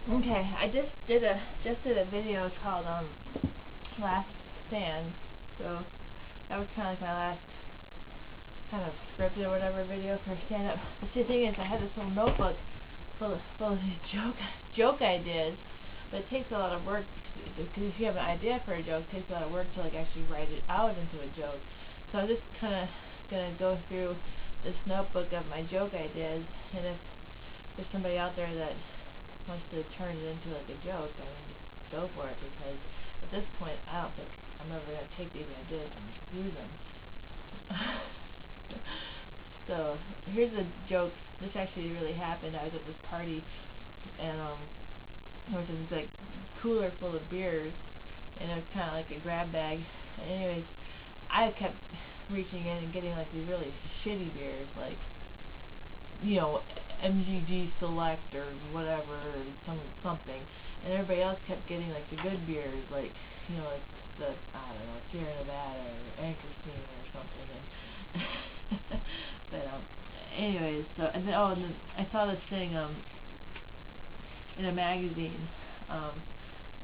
Okay, I just did a video called Last Stand. So that was kind of like my last kind of scripted or whatever video for stand up. But see, the thing is, I had this little notebook full of these joke ideas, but it takes a lot of work because if you have an idea for a joke, it takes a lot of work to like actually write it out into a joke. So I'm just kind of gonna go through this notebook of my joke ideas, and if there's somebody out there that wants to turn it into like a joke, I mean, just go for it, because at this point I don't think I'm ever gonna take these ideas and use them. So here's a joke. This actually really happened. I was at this party, and there was this like cooler full of beers, and it was kind of like a grab bag. And anyways, I kept reaching in and getting like these really shitty beers, like, you know, MGG Select or whatever, or something, and everybody else kept getting like the good beers, like, you know, like the, I don't know, Sierra Nevada or Anchor or something. And but anyways, so and then I saw this thing in a magazine,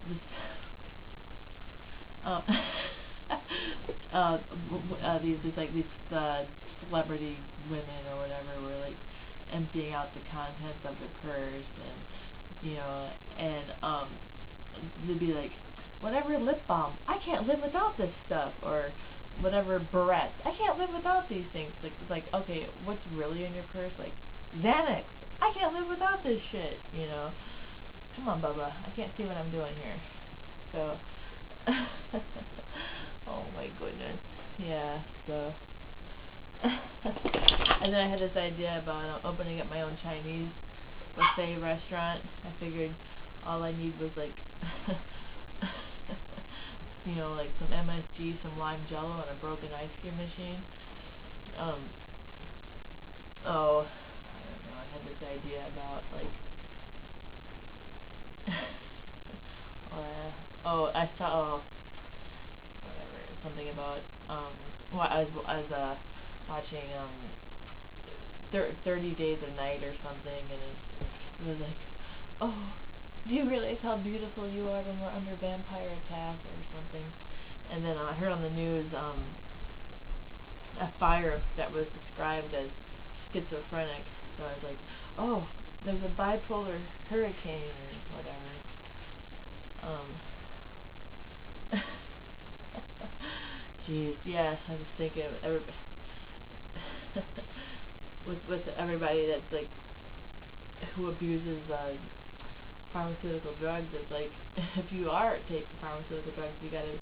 this these celebrity women or whatever were like emptying out the contents of their purse, and they'd be like, whatever lip balm, I can't live without this stuff, or whatever barrettes, I can't live without these things. Like okay, what's really in your purse? Like Xanax, I can't live without this shit, you know. Come on, Bubba, I can't see what I'm doing here. So oh my goodness, yeah. So and then I had this idea about opening up my own Chinese buffet restaurant. I figured all I need was like you know, like some MSG, some lime jello, and a broken ice cream machine. Oh, I don't know, I had this idea about like I saw, whatever, something about well, I was watching 30 Days a Night or something, and it was like, oh, do you realize how beautiful you are when we're under vampire attack or something? And then I heard on the news a fire that was described as schizophrenic. So I was like, oh, there's a bipolar hurricane or whatever. Jeez, yeah, I was thinking of everybody with everybody that's like who abuses pharmaceutical drugs. It's like if you are taking pharmaceutical drugs, you gotta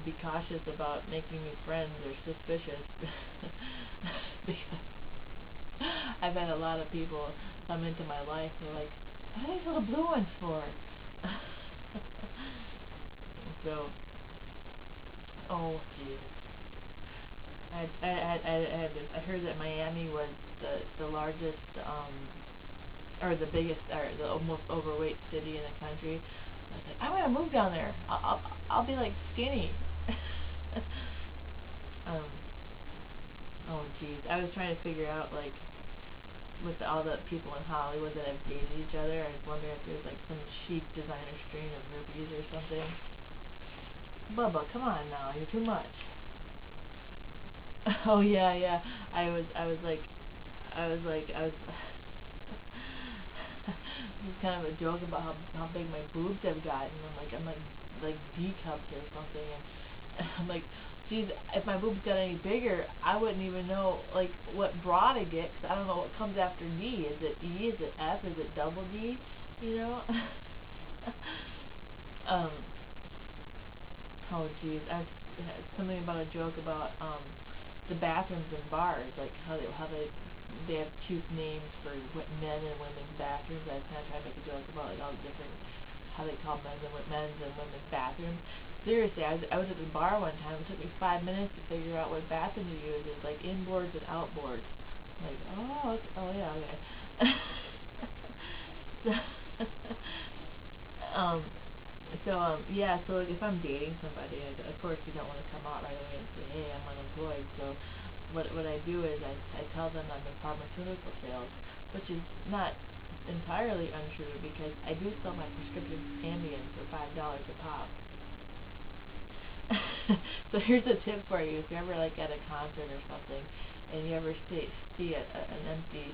be cautious about making new friends or suspicious. Because I've had a lot of people come into my life who are like, what are these little blue ones for? So, oh jeez. I heard that Miami was the largest, or the biggest, or the most overweight city in the country. I was like, I'm gonna move down there. I'll be like skinny. Oh geez, I was trying to figure out like with all the people in Hollywood that have dated each other. I was wondering if there's like some chic designer strain of rubies or something. Bubba, come on now, you're too much. Oh yeah, yeah. I was like, it was kind of a joke about how big my boobs have gotten. I'm like D cups or something, and I'm like, geez, if my boobs got any bigger, I wouldn't even know like what bra to get, 'cause I don't know what comes after D. Is it E? Is it F? Is it double D? You know? um. Oh geez, something about a joke about the bathrooms in bars, like how they have cute names for men and women's bathrooms. I was kind of trying to make a joke about like all the different how they call men's and women's bathrooms. Seriously, I was at the bar one time. It took me 5 minutes to figure out what bathroom to use. It's like inboards and outboards. Like, oh, okay, oh yeah, okay. um, yeah, so like if I'm dating somebody, of course you don't want to come out right away and say, hey, I'm unemployed. So what I do is I tell them I'm in pharmaceutical sales, which is not entirely untrue because I do sell my prescription Ambien for $5 a pop. So here's a tip for you: if you're ever like at a concert or something, and you ever see an empty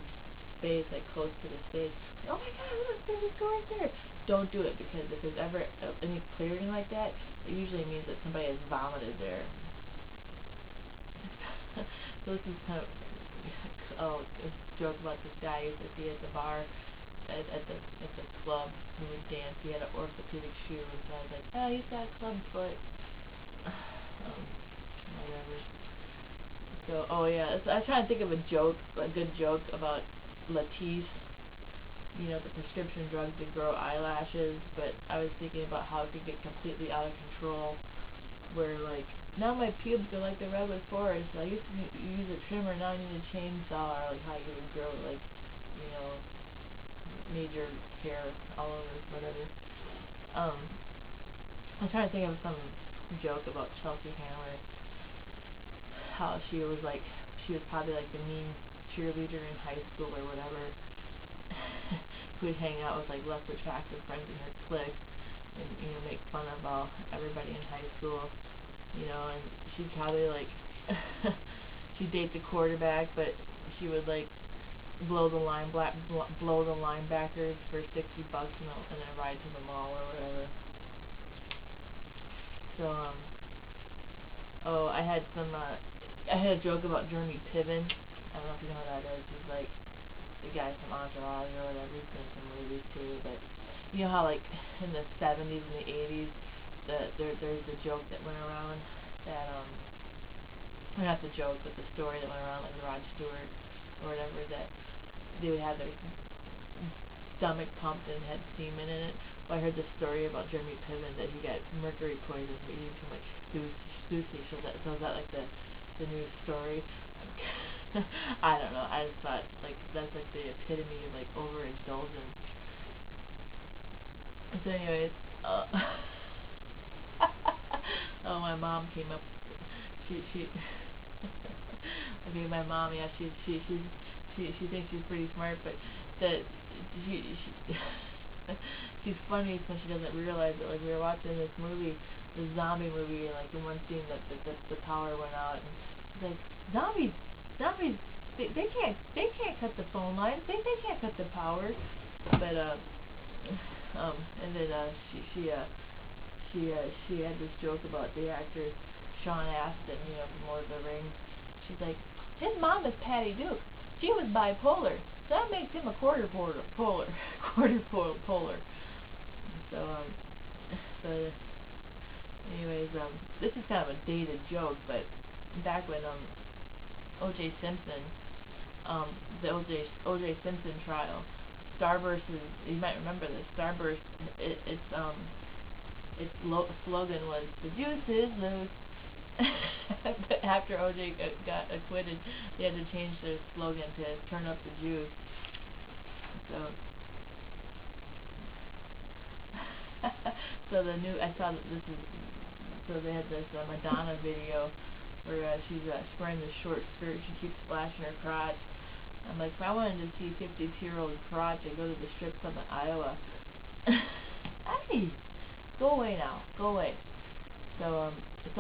space like close to the stage, oh my God, look, there's a door there. Don't do it, because if there's ever any clearing like that, it usually means that somebody has vomited there. So this is kind of a joke about this guy I used to see at the bar at the club who would dance. He had an orthopedic shoe, and so I was like, oh, he's got a club foot. Whatever. So, oh yeah, so I was trying to think of a good joke about Latisse, you know, the prescription drugs that grow eyelashes, but I was thinking about how it could get completely out of control, where like, now my pubes are like the redwood forest. I used to use a trimmer, now I need a chainsaw, or like how you would grow like, you know, major hair all over, whatever. I'm trying to think of some joke about Chelsea Handler, how she was probably like the mean cheerleader in high school or whatever, who would hang out with like less attractive friends in her clique, and, you know, make fun of everybody in high school, you know, and she'd probably like she'd date the quarterback, but she would like blow the linebackers for $60 and then ride to the mall or whatever. So I had a joke about Jeremy Piven. I don't know if you know who that is. He's like the guy from Entourage or whatever. He's been in some movies too. But you know how like in the 70s and the 80s, there's a joke that went around that not the joke, but the story that went around, like Rod Stewart or whatever, that they would have their stomach pumped and had semen in it. Well, I heard this story about Jeremy Piven that he got mercury poison for eating too much sushi. So is that like the new story? I don't know. I just thought like that's like the epitome of like overindulgence. So anyways, oh, my mom came up. She okay, my mom, yeah, she thinks she's pretty smart, but that she's funny, so she doesn't realize it. Like, we were watching this zombie movie, and like in one scene that the power went out, and she's like, zombies, they can't cut the phone lines, they can't cut the power, but and then she had this joke about the actor Sean Astin, you know, from Lord of the Rings. She's like, his mom is Patty Duke. She was bipolar, so that makes him a quarter polar. So anyways, this is kind of a dated joke, but back when O.J. Simpson, the O.J. Simpson trial, Starburst you might remember this. Starburst, its slogan was, "The juice is loose." But after OJ got acquitted, they had to change their slogan to "Turn up the juice." So I saw that this is, so they had this Madonna video where she's wearing this short skirt. She keeps flashing her crotch. I'm like, if I wanted to see 52-year-old crotch, I'd go to the strip club in Iowa. Hey, go away now. Go away. So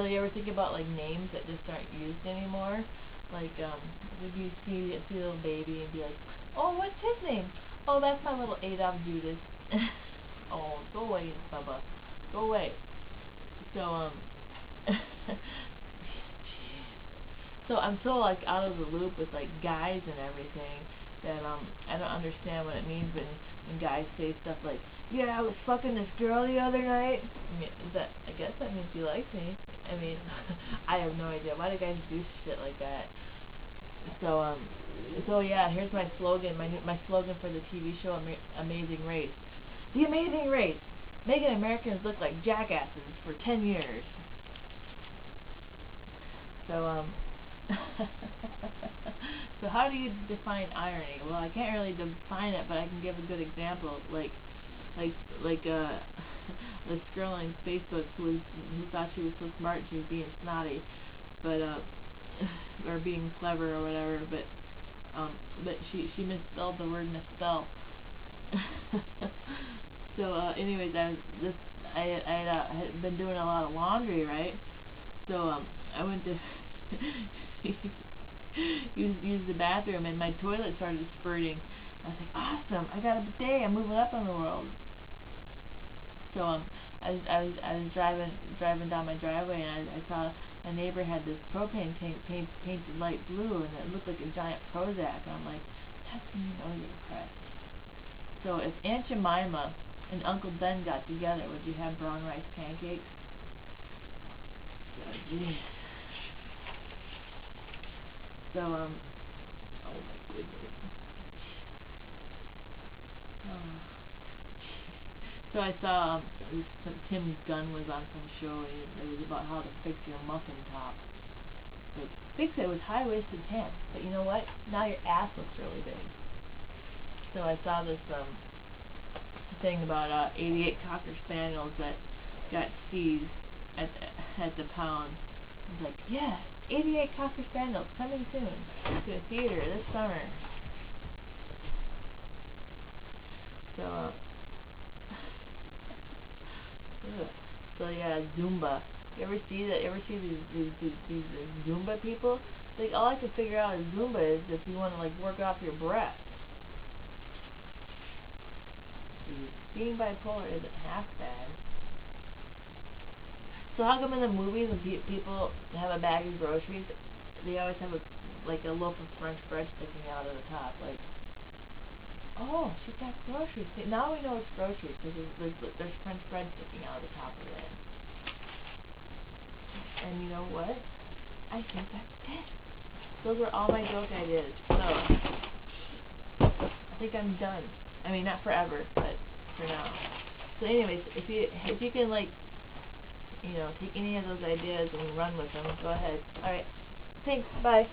you ever think about like names that just aren't used anymore? Like, would you see a little baby and be like, oh, what's his name? Oh, that's my little Adolf Judas. Oh, go away, Bubba. Go away. So, so I'm so like out of the loop with like guys and everything that I don't understand what it means when guys say stuff like, yeah, I was fucking this girl the other night. I mean, I guess that means he likes me. I mean, I have no idea. Why do guys do shit like that? So yeah, here's my slogan. My slogan for the TV show Amazing Race. The Amazing Race, making Americans look like jackasses for 10 years. So so how do you define irony? Well, I can't really define it, but I can give a good example. Like this girl on Facebook who thought she was so smart, she was being snotty, but or being clever or whatever, but she misspelled the word misspell. So, anyways, I had been doing a lot of laundry, right? So, I went to use the bathroom, and my toilet started spurting. I was like, awesome! I got a bidet. I'm moving up in the world. So, I was driving down my driveway, and I saw a neighbor had this propane tank painted light blue, and it looked like a giant Prozac. And I'm like, that's when you know you're impressed. So if Aunt Jemima and Uncle Ben got together, would you have brown rice pancakes? Geez. So, oh my goodness. Oh. So I saw Tim Gunn was on some show, and it was about how to fix your muffin top. Like, fix it with high-waisted pants, but you know what? Now your ass looks really big. So I saw this thing about 88 Cocker Spaniels that got seized at the pound. I was like, yeah, 88 Cocker Spaniels coming soon to a theater this summer. So, so yeah, Zumba. You ever see that? Ever see these Zumba people? Like, all I can figure out is Zumba is if you want to like work off your breath. Being bipolar isn't half bad. So how come in the movies when people have a bag of groceries, they always have a loaf of French bread sticking out of the top? Like, oh, she's got groceries. See, now we know it's groceries because there's French bread sticking out of the top of it. And you know what? I think that's it. Those were all my joke ideas. So, I think I'm done. I mean, not forever, but for now. So anyways, if you can, like, you know, take any of those ideas and run with them, go ahead. Alright. Thanks. Bye.